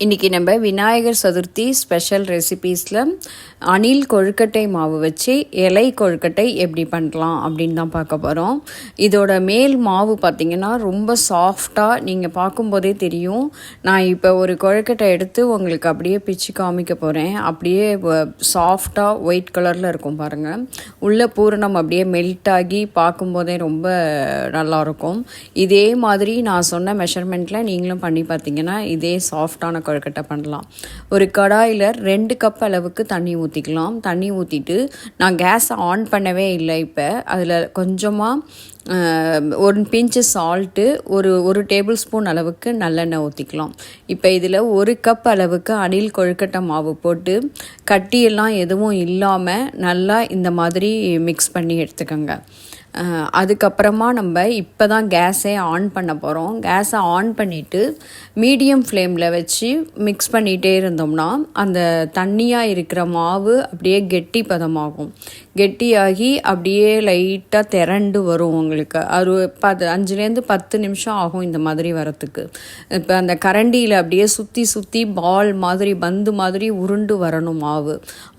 இன்றைக்கி நம்ம விநாயகர் சதுர்த்தி ஸ்பெஷல் ரெசிபீஸில் அணில் கொழுக்கட்டை மாவு வச்சு இலை கொழுக்கட்டை எப்படி பண்ணலாம் அப்படின்னு தான் பார்க்க போகிறோம். இதோட மேல் மாவு பார்த்திங்கன்னா ரொம்ப சாஃப்டாக நீங்கள் பார்க்கும்போதே தெரியும். நான் இப்போ ஒரு கொழுக்கட்டை எடுத்து உங்களுக்கு அப்படியே பிச்சு காமிக்க போகிறேன். அப்படியே சாஃப்டாக ஒயிட் கலரில் இருக்கும் பாருங்கள். உள்ள பூரணம் அப்படியே மெல்ட் ஆகி பார்க்கும்போதே ரொம்ப நல்லாயிருக்கும். இதே மாதிரி நான் சொன்ன மெஷர்மெண்ட்டில் நீங்களும் பண்ணி பார்த்தீங்கன்னா இதே சாஃப்டான கொழுக்கட்டை பண்ணலாம். ஒரு கடாயில் 2 கப் அளவுக்கு தண்ணி ஊற்றிக்கலாம். தண்ணி ஊற்றிட்டு நான் கேஸை ஆன் பண்ணவே இல்லை. இப்போ அதில் கொஞ்சமாக 1 பிஞ்சு சால்ட்டு, ஒரு டேபிள் ஸ்பூன் அளவுக்கு நல்லெண்ணெய் ஊற்றிக்கலாம். இப்போ இதில் 1 கப் அளவுக்கு அணில் கொழுக்கட்டை மாவு போட்டு கட்டியெல்லாம் எதுவும் இல்லாமல் நல்லா இந்த மாதிரி மிக்ஸ் பண்ணி எடுத்துக்கோங்க. அதுக்கப்புறமா நம்ம இப்போ தான் கேஸே ஆன் பண்ண போகிறோம். கேஸை ஆன் பண்ணிவிட்டு மீடியம் ஃப்ளேமில் வச்சு மிக்ஸ் பண்ணிகிட்டே இருந்தோம்னா அந்த தண்ணியாக இருக்கிற மாவு அப்படியே கெட்டி பதமாகும். கெட்டியாகி அப்படியே லைட்டாக திரண்டு வரும். உங்களுக்கு 5லேருந்து 10 நிமிஷம் ஆகும் இந்த மாதிரி வரத்துக்கு. இப்போ அந்த கரண்டியில் அப்படியே சுற்றி பால் மாதிரி பந்து மாதிரி உருண்டு வரணும் மாவு.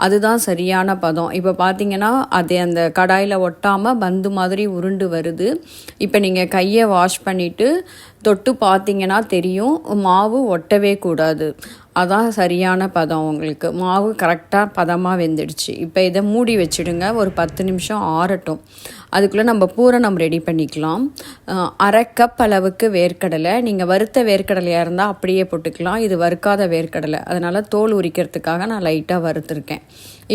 அதுதான் சரியான பதம். இப்போ பார்த்தீங்கன்னா அது அந்த கடாயில் ஒட்டாமல் பந்து மாதிரி உருண்டு வருது. இப்போ நீங்கள் கையை வாஷ் பண்ணிவிட்டு தொட்டு பார்த்தீங்கன்னா தெரியும், மாவு ஒட்டவே கூடாது. அதான் சரியான பதம். உங்களுக்கு மாவு கரெக்டாக பதமாக வெந்துடுச்சு. இப்போ இதை மூடி வச்சுடுங்க, ஒரு 10 நிமிஷம் ஆறட்டும். அதுக்குள்ளே நம்ம பூரணம் ரெடி பண்ணிக்கலாம். 1/2 கப் அளவுக்கு வேர்க்கடலை. நீங்கள் வறுத்த வேர்க்கடலையாக இருந்தால் அப்படியே போட்டுக்கலாம். இது வறுக்காத வேர்க்கடலை, அதனால் தோல் உரிக்கிறதுக்காக நான் லைட்டாக வறுத்துருக்கேன்.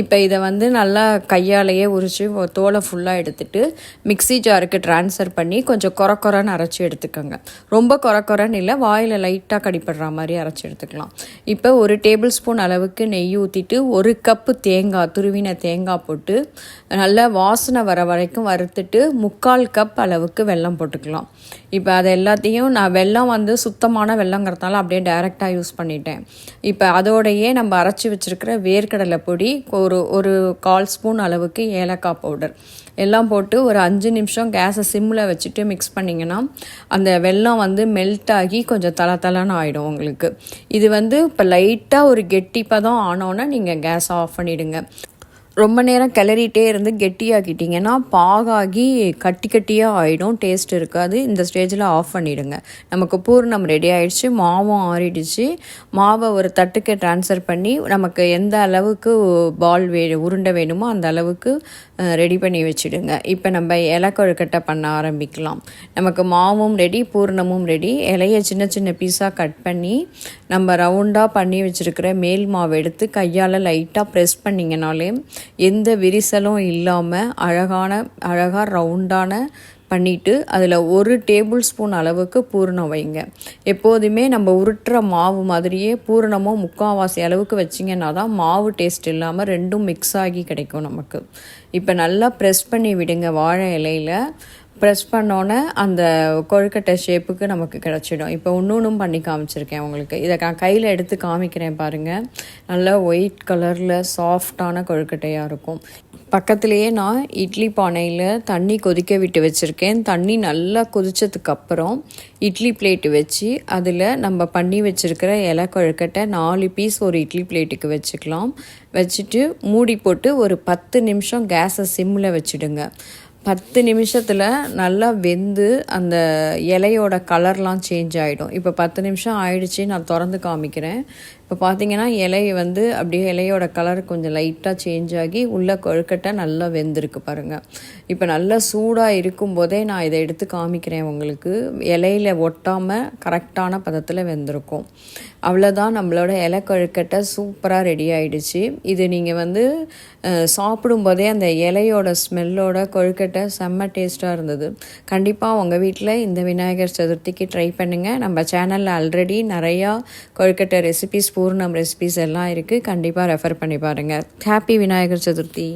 இப்போ இதை நல்லா கையாலேயே உரித்து தோலை ஃபுல்லாக எடுத்துகிட்டு மிக்ஸி ஜாருக்கு ட்ரான்ஸ்ஃபர் பண்ணி கொஞ்சம் கொரன்னு அரைச்சி எடுத்துக்கோங்க. ரொம்ப கொரன்னு இல்லை, வாயில் லைட்டாக கடிப்படுற மாதிரி அரைச்சி எடுத்துக்கலாம். இப்போ 1 டேபிள் ஸ்பூன் அளவுக்கு நெய் ஊற்றிட்டு 1 கப்பு தேங்காய், துருவின தேங்காய் போட்டு நல்லா வாசனை வர வரைக்கும் வறுத்துட்டு 3/4 கப் அளவுக்கு வெல்லம் போட்டுக்கலாம். இப்போ அது எல்லாத்தையும் நான் வெல்லம் சுத்தமான வெல்லங்கிறதுனால அப்படியே டைரெக்டாக யூஸ் பண்ணிட்டேன். இப்போ அதோடையே நம்ம அரைச்சி வச்சுருக்கிற வேர்க்கடலை பொடி, ஒரு 1/4 ஸ்பூன் அளவுக்கு ஏலக்காய் பவுடர் எல்லாம் போட்டு ஒரு 5 நிமிஷம் கேஸை சிம்மில் வச்சுட்டு மிக்ஸ் பண்ணிங்கன்னா அந்த வெல்லம் மெல்ட் ஆகி கொஞ்சம் தளன்னு ஆகிடும் உங்களுக்கு. இது இப்போ லைட்டாக ஒரு கெட்டி பதம் ஆனோன்னே நீங்கள் கேஸை ஆஃப் பண்ணிவிடுங்க. ரொம்ப நேரம் கிளறிட்டே இருந்து கெட்டியாக்கிட்டிங்கன்னா பாகாகி கட்டியாக ஆகிடும், டேஸ்ட் இருக்காது. இந்த ஸ்டேஜில் ஆஃப் பண்ணிவிடுங்க. நமக்கு பூர்ணம் ரெடி ஆகிடுச்சு, மாவும் ஆறிடுச்சு. மாவை ஒரு தட்டுக்கு ட்ரான்ஸ்ஃபர் பண்ணி நமக்கு எந்த அளவுக்கு பால் உருண்டை வேணுமோ அந்த அளவுக்கு ரெடி பண்ணி வச்சுடுங்க. இப்போ நம்ம இலை கொழுக்கட்டை பண்ண ஆரம்பிக்கலாம். நமக்கு மாவும் ரெடி, பூர்ணமும் ரெடி. இலையை சின்ன பீஸாக கட் பண்ணி நம்ம ரவுண்டாக பண்ணி வச்சுருக்கிற மேல் மாவு எடுத்து கையால் லைட்டாக ப்ரெஸ் பண்ணிங்கனாலே எந்த விரிசலும் இல்லாமல் அழகாக ரவுண்டான பண்ணிவிட்டு அதில் 1 டேபிள் ஸ்பூன் அளவுக்கு பூரணம் வைங்க. எப்போதுமே நம்ம உருட்டுற மாவு மாதிரியே பூரணமும் 3/4 அளவுக்கு வச்சிங்கன்னா தான் மாவு டேஸ்ட் இல்லாமல் ரெண்டும் மிக்ஸ் ஆகி கிடைக்கும் நமக்கு. இப்போ நல்லா ப்ரெஸ் பண்ணி விடுங்க. வாழை இலையில் ப்ரெஸ் பண்ணோன்னே அந்த கொழுக்கட்டை ஷேப்புக்கு நமக்கு கிடச்சிடும். இப்போ ஒன்றும் பண்ணி காமிச்சிருக்கேன் உங்களுக்கு. இதை நான் கையில் எடுத்து காமிக்கிறேன் பாருங்கள். நல்லா ஒயிட் கலரில் சாஃப்டான கொழுக்கட்டையாக இருக்கும். பக்கத்துலேயே நான் இட்லி பானையில் தண்ணி கொதிக்க விட்டு வச்சுருக்கேன். தண்ணி நல்லா கொதித்ததுக்கப்புறம் இட்லி பிளேட்டு வச்சு அதில் நம்ம பண்ணி வச்சுருக்கிற இலை கொழுக்கட்டை 4 பீஸ் ஒரு இட்லி பிளேட்டுக்கு வச்சுக்கலாம். வச்சுட்டு மூடி போட்டு ஒரு 10 நிமிஷம் கேஸை சிம்மில் வச்சுடுங்க. 10 நிமிஷத்தில் நல்லா வெந்து அந்த இலையோட கலர்லாம் சேஞ்ச் ஆகிடும். இப்போ 10 நிமிஷம் ஆயிடுச்சு, நான் திறந்து காமிக்கிறேன். இப்போ பார்த்தீங்கன்னா இலை அப்படியே இலையோட கலர் கொஞ்சம் லைட்டாக சேஞ்ச் ஆகி உள்ள கொழுக்கட்டை நல்லா வெந்திருக்கு பாருங்கள். இப்போ நல்லா சூடாக இருக்கும்போதே நான் இதை எடுத்து காமிக்கிறேன் உங்களுக்கு. இலையில் ஒட்டாமல் கரெக்டான பதத்தில் வெந்திருக்கும். அவ்வளோதான், நம்மளோட இலை கொழுக்கட்டை சூப்பராக ரெடி ஆகிடுச்சு. இது நீங்கள் சாப்பிடும்போதே அந்த இலையோட ஸ்மெல்லோட கொழுக்கட்டை செம்ம டேஸ்ட்டாக இருந்தது. கண்டிப்பாக உங்கள் வீட்டில் இந்த விநாயகர் சதுர்த்திக்கு ட்ரை பண்ணுங்கள். நம்ம சேனலில் ஆல்ரெடி நிறையா கொழுக்கட்டை ரெசிபிஸ், பூர்ணம் ரெசிபிஸ் எல்லாம் இருக்குது. கண்டிப்பாக ரெஃபர் பண்ணி பாருங்கள். ஹாப்பி விநாயகர் சதுர்த்தி.